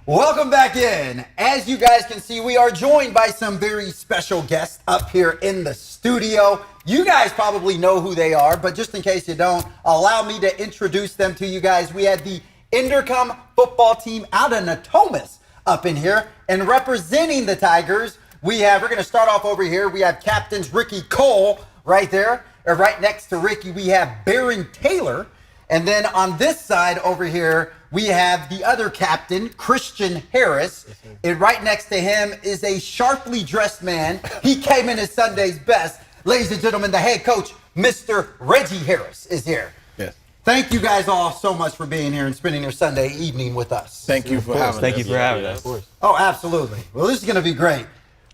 Welcome back in. As you guys can see, we are joined by some very special guests up here in the studio. You guys probably know who they are, but just in case you don't, allow me to introduce them to you guys. We had the Inderkum football team out of Natomas up in here, and representing the Tigers, we're going to start off over here. We have captains Ricky Cole right there. Right next to Ricky, we have Baron Taylor. And then on this side over here, we have the other captain, Christian Harris. And right next to him is a sharply dressed man. He came in his Sunday's best. Ladies and gentlemen, the head coach, Mr. Reggie Harris, is here. Yes. Thank you guys all so much for being here and spending your Sunday evening with us. Thank you for having us. Thank you for having us. Oh, absolutely. Well, this is going to be great.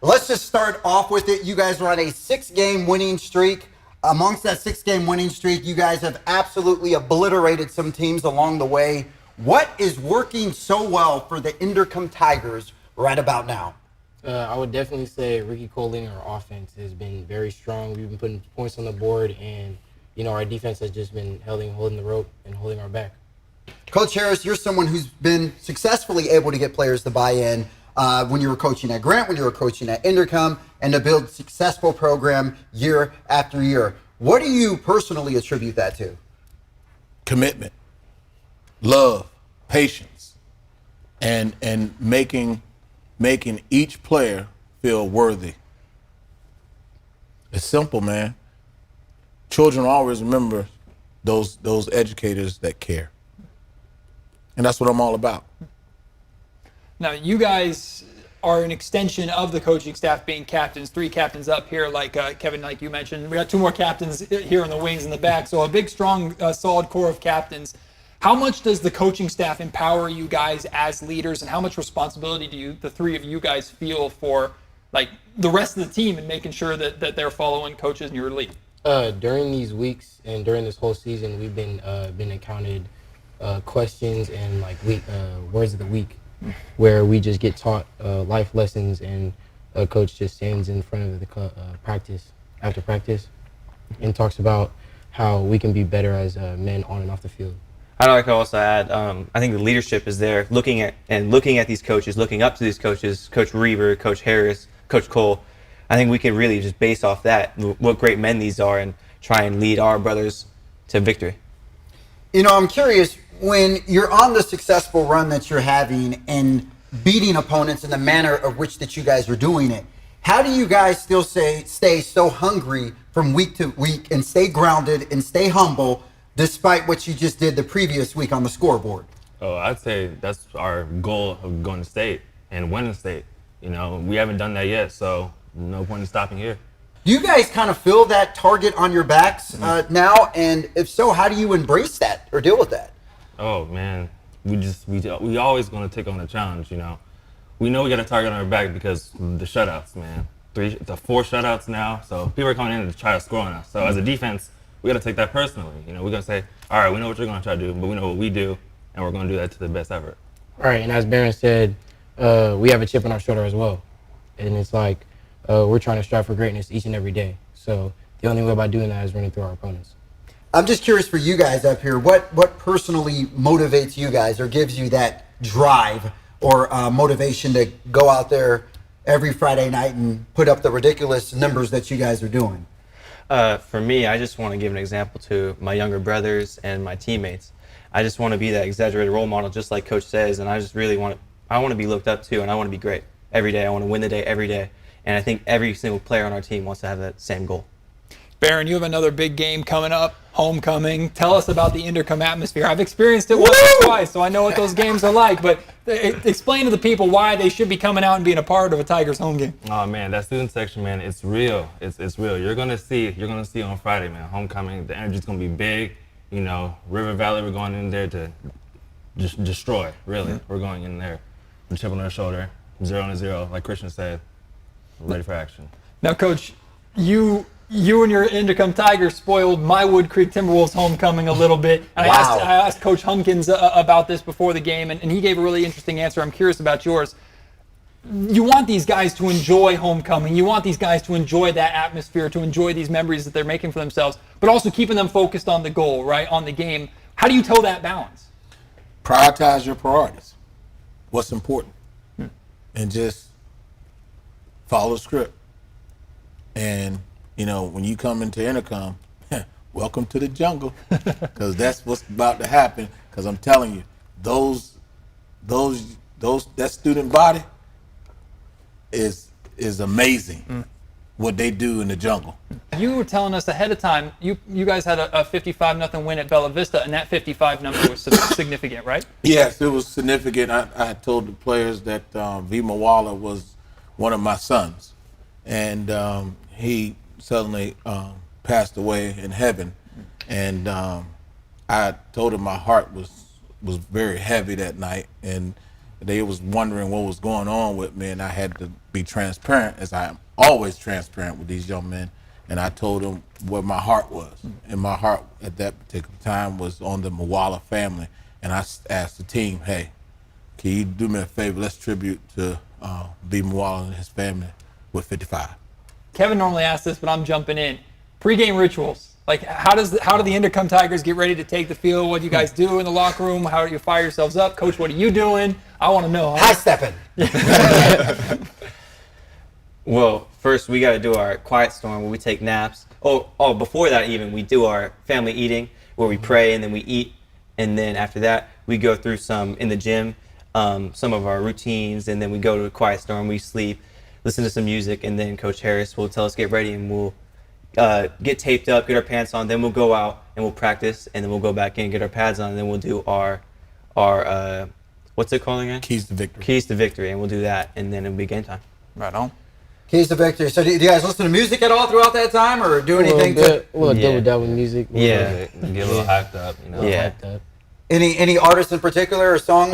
Let's just start off with it. You guys are on a 6-game winning streak. Amongst that 6-game winning streak, you guys have absolutely obliterated some teams along the way. What is working so well for the Inderkum Tigers right about now? I would definitely say Ricky Cole leading our offense has been very strong. We've been putting points on the board, and our defense has just been holding the rope and holding our back. Coach Harris, you're someone who's been successfully able to get players to buy in when you were coaching at Grant, when you were coaching at Inderkum, and to build a successful program year after year. What do you personally attribute that to? Commitment, love, patience, and making each player feel worthy. It's simple, man. Children always remember those educators that care. And that's what I'm all about. Now, you guys are an extension of the coaching staff, being captains, 3 captains up here, like Kevin, like you mentioned. We got 2 more captains here in the wings in the back, so a big, strong, solid core of captains. How much does the coaching staff empower you guys as leaders, and how much responsibility do the 3 of you guys feel for the rest of the team and making sure that they're following coaches in your lead? During these weeks and during this whole season, we've been accounted questions and words of the week, where we just get taught life lessons, and a coach just stands in front of the after practice and talks about how we can be better as men on and off the field. I'd like to also add, I think the leadership is there, looking at these coaches, looking up to these coaches, Coach Reaver, Coach Harris, Coach Cole. I think we can really just base off that, what great men these are, and try and lead our brothers to victory. I'm curious, when you're on the successful run that you're having and beating opponents in the manner of which that you guys are doing it, how do you guys still stay so hungry from week to week and stay grounded and stay humble despite what you just did the previous week on the scoreboard? Oh, I'd say that's our goal of going to state and winning state. We haven't done that yet, so no point in stopping here. Do you guys kind of feel that target on your backs now? And if so, how do you embrace that or deal with that? Oh man, we always going to take on the challenge. We know we got a target on our back because of the shutouts, man. 4 shutouts now, so people are coming in to try to score on us. So as a defense, we got to take that personally. We're going to say, all right, we know what you're going to try to do, but we know what we do, and we're going to do that to the best effort. All right, and as Baron said, we have a chip on our shoulder as well, and it's like we're trying to strive for greatness each and every day. So the only way about doing that is running through our opponents. I'm just curious for you guys up here, what personally motivates you guys or gives you that drive or motivation to go out there every Friday night and put up the ridiculous numbers that you guys are doing? For me, I just want to give an example to my younger brothers and my teammates. I just want to be that exaggerated role model, just like Coach says, and I just really want to be looked up to, and I want to be great every day. I want to win the day every day, and I think every single player on our team wants to have that same goal. Baron, you have another big game coming up, homecoming. Tell us about the Inderkum atmosphere. I've experienced it once or twice, so I know what those games are like, but explain to the people why they should be coming out and being a part of a Tigers home game. Oh man, that student section, man, it's real. It's real. You're gonna see on Friday, man. Homecoming, the energy's gonna be big. River Valley, we're going in there to just destroy. Really, we're going in there, with a chip on our shoulder, 0-0, like Christian said, ready for action. Now, Coach, you and your Inderkum Tigers spoiled my Wood Creek Timberwolves homecoming a little bit. And Wow. I asked Coach Hunkins about this before the game, and he gave a really interesting answer. I'm curious about yours. You want these guys to enjoy homecoming. You want these guys to enjoy that atmosphere, to enjoy these memories that they're making for themselves, but also keeping them focused on the goal, right, on the game. How do you toe that balance? Prioritize your priorities. what's important and just follow the script. And, you know, when you come into Inderkum, welcome to the jungle, because that's what's about to happen. Because I'm telling you, that student body is amazing. What they do in the jungle. You were telling us ahead of time, you guys had a 55-0 win at Bella Vista, and that 55 number was significant, right? Yes, it was significant. I had told the players that V. Mawala was one of my sons, and he suddenly passed away in heaven. And I told him my heart was very heavy that night, and they was wondering what was going on with me, and I had to be transparent, as I am always transparent with these young men. And I told them where my heart was, and my heart at that particular time was on the Mawala family. And I asked the team, hey, can you do me a favor? Let's tribute to B. Mawala and his family with 55. Kevin normally asks this, but I'm jumping in. Pre-game rituals. Like, how do the Inderkum Tigers get ready to take the field? What do you guys do in the locker room? How do you fire yourselves up? Coach, what are you doing? I want to know. High stepping. Well, first we got to do our quiet storm where we take naps. Oh, before that even, we do our family eating where we pray and then we eat. And then after that, we go through some in the gym, some of our routines, and then we go to a quiet storm, we sleep, listen to some music, and then Coach Harris will tell us get ready, and we'll get taped up, get our pants on, then we'll go out and we'll practice, and then we'll go back in, get our pads on, and then we'll do our what's it called again? Keys to victory. Keys to victory, and we'll do that, and then it'll be game time. Right on. Keys to victory. So do you guys listen to music at all throughout that time, or do anything to Double double music. Yeah. Get a little hyped up, you know. Yeah. Hyped up. any artists in particular or songs?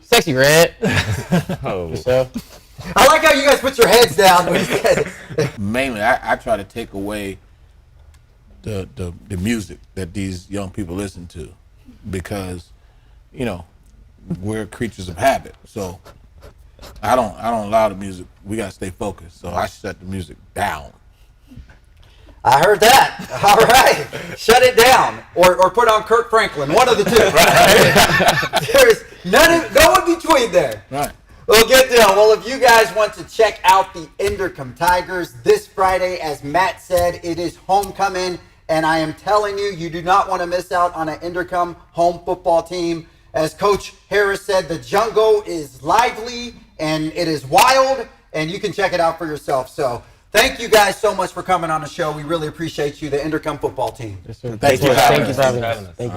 Sexy Red. Oh. So, I like how you guys put your heads down when you said it. Mainly, I try to take away the music that these young people listen to, because, you know, we're creatures of habit. So I don't allow the music. We gotta stay focused. So I shut the music down. I heard that. All right. Shut it down. Or put on Kirk Franklin. One of the two. Right? There's no in between there. Right. Well, good deal. Well, if you guys want to check out the Inderkum Tigers this Friday, as Matt said, it is homecoming. And I am telling you, you do not want to miss out on an Inderkum home football team. As Coach Harris said, the jungle is lively and it is wild, and you can check it out for yourself. So thank you guys so much for coming on the show. We really appreciate you, the Inderkum football team. yes, sir. Thank you. Thank you for having us. Thank you.